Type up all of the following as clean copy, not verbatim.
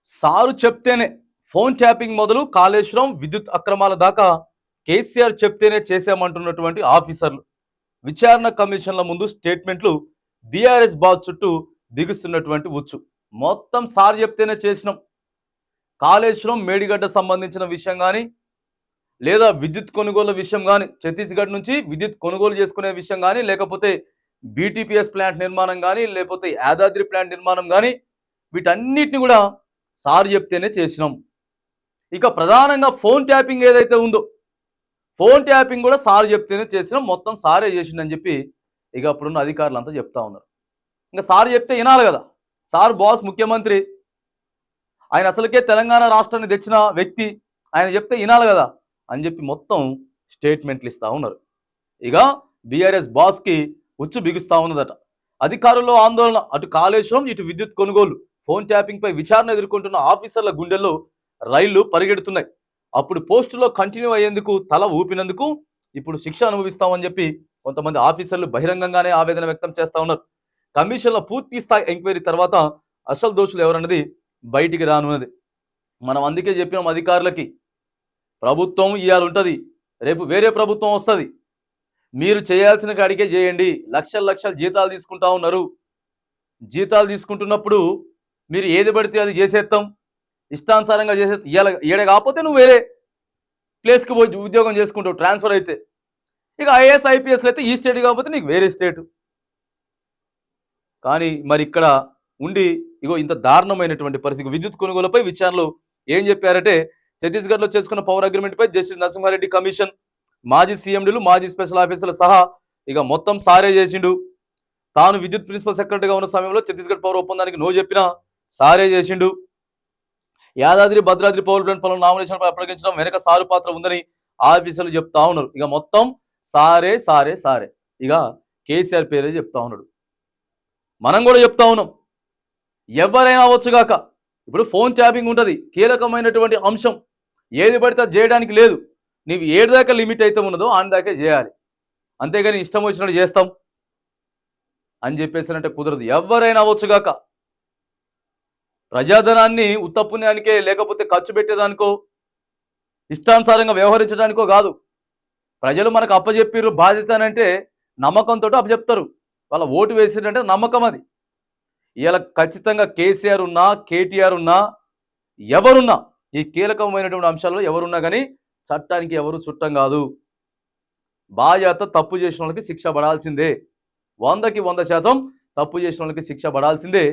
Sir చెప్తేనే phone tapping మొదలు కాళేశ్వరం విద్యుత్ అక్రమాల దాకా కేసీఆర్ చెప్తేనే చేశామంటున్నటువంటి ఆఫీసర్లు విచారణ కమిషన్ల ముందు స్టేట్మెంట్లు బీఆర్ఎస్ బాస్ చుట్టూ బిగుస్తున్నటువంటి ఉచ్చు మొత్తం సార్ చెప్తేనే చేసినాం. కాళేశ్వరం మేడిగడ్డ సంబంధించిన విషయం కానీ లేదా విద్యుత్ కొనుగోలు విషయం కానీ ఛత్తీస్గఢ్ నుంచి విద్యుత్ కొనుగోలు చేసుకునే విషయం కానీ లేకపోతే బీటీపీఎస్ ప్లాంట్ నిర్మాణం కానీ లేకపోతే యాదాద్రి ప్లాంట్ నిర్మాణం కానీ వీటన్నిటిని కూడా సార్ చెప్తేనే చేసినాం. ఇక ప్రధానంగా ఫోన్ ట్యాపింగ్ ఏదైతే ఉందో ఫోన్ ట్యాపింగ్ కూడా సార్ చెప్తేనే చేసినాం, మొత్తం సారే చేసిండని చెప్పి ఇక అప్పుడున్న అధికారులు అంతా చెప్తా ఉన్నారు. ఇంకా సార్ చెప్తే వినాలి కదా, సార్ బాస్ ముఖ్యమంత్రి, ఆయన అసలుకే తెలంగాణ రాష్ట్రాన్ని తెచ్చిన వ్యక్తి, ఆయన చెప్తే వినాలి కదా అని చెప్పి మొత్తం స్టేట్మెంట్లు ఇస్తూ ఉన్నారు. ఇక బీఆర్ఎస్ బాస్కి ఉచ్చు బిగుస్తూ ఉన్నదట. అధికారుల్లో ఆందోళన, అటు కాళేశ్వరం ఇటు విద్యుత్ కొనుగోలు ఫోన్ ట్యాపింగ్ పై విచారణ ఎదుర్కొంటున్న ఆఫీసర్ల గుండెల్లో రైళ్లు పరిగెడుతున్నాయి. అప్పుడు పోస్టులో కంటిన్యూ అయ్యేందుకు తల ఊపినందుకు ఇప్పుడు శిక్ష అనుభవిస్తామని చెప్పి కొంతమంది ఆఫీసర్లు బహిరంగంగానే ఆవేదన వ్యక్తం చేస్తా ఉన్నారు. కమిషన్ల పూర్తి స్థాయి ఎంక్వైరీ తర్వాత అసలు దోషులు ఎవరన్నది బయటికి రానున్నది. మనం అందుకే చెప్పినాం అధికారులకి, ప్రభుత్వం ఇవాళ ఉంటుంది, రేపు వేరే ప్రభుత్వం వస్తుంది, మీరు చేయాల్సిన కాడికే చేయండి. లక్షల లక్షల జీతాలు తీసుకుంటా ఉన్నారు. జీతాలు తీసుకుంటున్నప్పుడు మీరు ఏది పడితే అది చేసేస్తాం, ఇష్టానుసారంగా చేసే ఏడ కాకపోతే నువ్వు వేరే ప్లేస్కి పోయి ఉద్యోగం చేసుకుంటావు ట్రాన్స్ఫర్ అయితే. ఇక ఐఏఎస్ ఐపీఎస్లు అయితే ఈ స్టేట్ కాకపోతే నీకు వేరే స్టేటు. కానీ మరి ఇక్కడ ఉండి ఇగో ఇంత దారుణమైనటువంటి పరిస్థితి. విద్యుత్ కొనుగోలుపై విచారణలో ఏం చెప్పారంటే, ఛత్తీస్గఢ్లో చేసుకున్న పవర్ అగ్రిమెంట్పై జస్టిస్ నరసింహారెడ్డి కమిషన్ మాజీ సీఎండీలు మాజీ స్పెషల్ ఆఫీసర్లు సహా ఇక మొత్తం సారే చేసిండు. తాను విద్యుత్ ప్రిన్సిపల్ సెక్రటరీగా ఉన్న సమయంలో ఛత్తీస్గఢ్ పవర్ ఒప్పందానికి నో చెప్పినా సారే చేసిండు. యాదాద్రి భద్రాద్రి పవర్ ప్లాంట్ పనులు నామినేషన్ అప్పగించడం వెనక సారు పాత్ర ఉందని ఆఫీసర్లు చెప్తా ఉన్నారు. ఇక మొత్తం సారే సారే సారే, ఇక కేసీఆర్ పేరే చెప్తా ఉన్నాడు. మనం కూడా చెప్తా ఉన్నాం, ఎవరైనా అవచ్చుగాక. ఇప్పుడు ఫోన్ ట్యాపింగ్ ఉంటుంది, కీలకమైనటువంటి అంశం, ఏది పడితే అది చేయడానికి లేదు. నీవు ఏడు దాకా లిమిట్ అయితే ఉన్నదో ఆని దాకా చేయాలి, అంతేగాని ఇష్టం వచ్చినట్టు చేస్తాం అని చెప్పేసినట్టే కుదరదు. ఎవరైనా అవచ్చుగాక. ప్రజాధనాన్ని ఉత్తపుణ్యానికే లేకపోతే ఖర్చు పెట్టేదానికో ఇష్టానుసారంగా వ్యవహరించడానికో కాదు. ప్రజలు మనకు అప్పచెప్పిర్రు బాధ్యత అంటే నమ్మకంతో అప్పచెప్తారు. వాళ్ళ ఓటు వేసిరంటే నమ్మకం అది. ఇలా ఖచ్చితంగా కేసీఆర్ ఉన్నా కేటీఆర్ ఉన్నా ఎవరున్నా ఈ కీలకమైనటువంటి అంశాల్లో ఎవరున్నా కానీ చట్టానికి ఎవరు చుట్టం కాదు. బాధ్యత తప్పు చేసిన వాళ్ళకి శిక్ష పడాల్సిందే, 100కి 100% తప్పు చేసిన వాళ్ళకి శిక్ష పడాల్సిందే.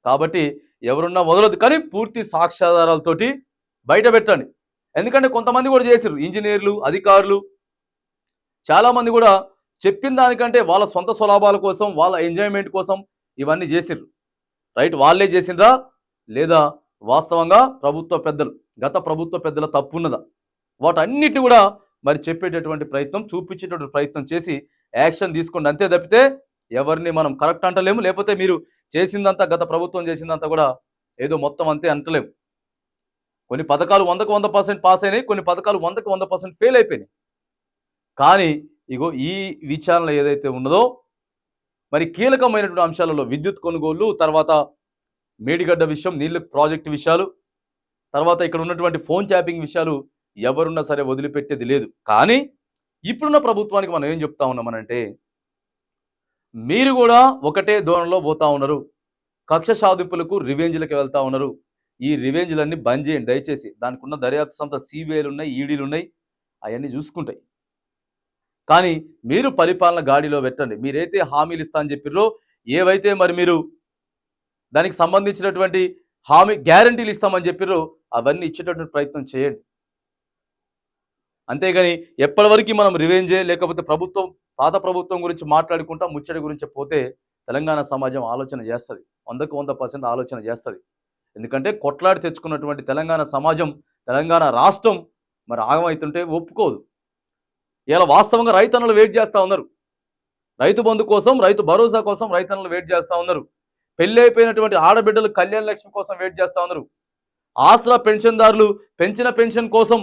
కాబట్టి ఎవరున్నా వదలదు, కానీ పూర్తి సాక్ష్యాధారాలతోటి బయట పెట్టండి. ఎందుకంటే కొంతమంది కూడా చేసిర్రు, ఇంజనీర్లు అధికారులు చాలామంది కూడా చెప్పిన దానికంటే వాళ్ళ సొంత స్వలాభాల కోసం వాళ్ళ ఎంజాయ్మెంట్ కోసం ఇవన్నీ చేసిర్రు. రైట్, వాళ్ళే చేసిండ్రా లేదా వాస్తవంగా ప్రభుత్వ పెద్దలు గత ప్రభుత్వ పెద్దల తప్పు ఉన్నదా, వాటన్నిటిని కూడా మరి చెప్పేటటువంటి ప్రయత్నం చూపించేటటువంటి ప్రయత్నం చేసి యాక్షన్ తీసుకోండి. అంతే తప్పితే ఎవరిని మనం కరెక్ట్ అంటలేము, లేకపోతే మీరు చేసిందంతా గత ప్రభుత్వం చేసిందంతా కూడా ఏదో మొత్తం అంతే అంటలేము. కొన్ని పథకాలు 100కు 100% పాస్ అయినాయి, కొన్ని పథకాలు 100కు 100% ఫెయిల్ అయిపోయినాయి. కానీ ఇగో ఈ విచారణ ఏదైతే ఉన్నదో మరి కీలకమైనటువంటి అంశాలలో విద్యుత్ కొనుగోలు, తర్వాత మేడిగడ్డ విషయం, నీళ్ళు ప్రాజెక్టు విషయాలు, తర్వాత ఇక్కడ ఉన్నటువంటి ఫోన్ ట్యాపింగ్ విషయాలు ఎవరున్నా సరే వదిలిపెట్టేది లేదు. కానీ ఇప్పుడున్న ప్రభుత్వానికి మనం ఏం చెప్తా ఉన్నామనంటే, మీరు కూడా ఒకటే ధోరణిలో పోతా ఉన్నారు, కక్ష సాధింపులకు రివెంజ్లకు వెళ్తా ఉన్నారు. ఈ రివెంజ్లన్నీ బంద్ చేయండి దయచేసి. దానికి ఉన్న దర్యాప్తు సంస్థ సిబిఐలు ఉన్నాయి, ఈడీలు ఉన్నాయి, అవన్నీ చూసుకుంటాయి. కానీ మీరు పరిపాలన గాడిలో పెట్టండి. మీరైతే హామీలు ఇస్తా అని చెప్పిర్రో, ఏవైతే మరి మీరు దానికి సంబంధించినటువంటి హామీ గ్యారంటీలు ఇస్తామని చెప్పిర్రో అవన్నీ ఇచ్చేటటువంటి ప్రయత్నం చేయండి. అంతేగాని ఎప్పటివరకు మనం రివెంజే లేకపోతే ప్రభుత్వం పాత ప్రభుత్వం గురించి మాట్లాడుకుంటా ముచ్చడి గురించి పోతే తెలంగాణ సమాజం ఆలోచన చేస్తుంది, 100కు 100% ఆలోచన చేస్తుంది. ఎందుకంటే కొట్లాడి తెచ్చుకున్నటువంటి తెలంగాణ సమాజం, తెలంగాణ రాష్ట్రం మరి ఆగమవుతుంటే ఒప్పుకోదు. ఇలా వాస్తవంగా రైతన్నలు వెయిట్ చేస్తూ ఉన్నారు, రైతు బంధు కోసం, రైతు భరోసా కోసం రైతన్నలు వెయిట్ చేస్తూ ఉన్నారు. పెళ్లి అయిపోయినటువంటి ఆడబిడ్డలు కళ్యాణ లక్ష్మి కోసం వెయిట్ చేస్తూ ఉన్నారు. ఆసరా పెన్షన్దారులు పెంచిన పెన్షన్ కోసం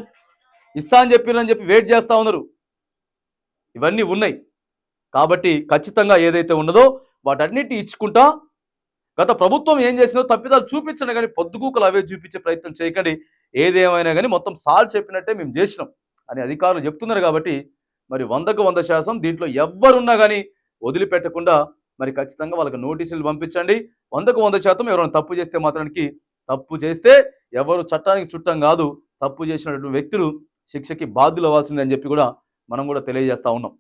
ఇస్తా అని చెప్పి వెయిట్ చేస్తూ ఉన్నారు. ఇవన్నీ ఉన్నాయి. కాబట్టి ఖచ్చితంగా ఏదైతే ఉన్నదో వాటన్నిటి ఇచ్చుకుంటా గత ప్రభుత్వం ఏం చేసిందో తప్పిదాలు చూపించండి, కానీ పొద్దుగూకలు అవే చూపించే ప్రయత్నం చేయకండి. ఏదేమైనా కానీ మొత్తం సార్ చెప్పినట్టే మేము చేసినాం అని అధికారులు చెప్తున్నారు. కాబట్టి మరి 100కు 100% దీంట్లో ఎవ్వరున్నా కానీ వదిలిపెట్టకుండా మరి ఖచ్చితంగా వాళ్ళకి నోటీసులు పంపించండి. 100కు 100% ఎవరైనా తప్పు చేస్తే మాత్రానికి, తప్పు చేస్తే ఎవరు చట్టానికి చుట్టం కాదు, తప్పు చేసినటువంటి వ్యక్తులు శిక్షకి బాధ్యులు అవ్వాల్సిందే అని చెప్పి కూడా మనం కూడా తెలియజేస్తా ఉన్నాం.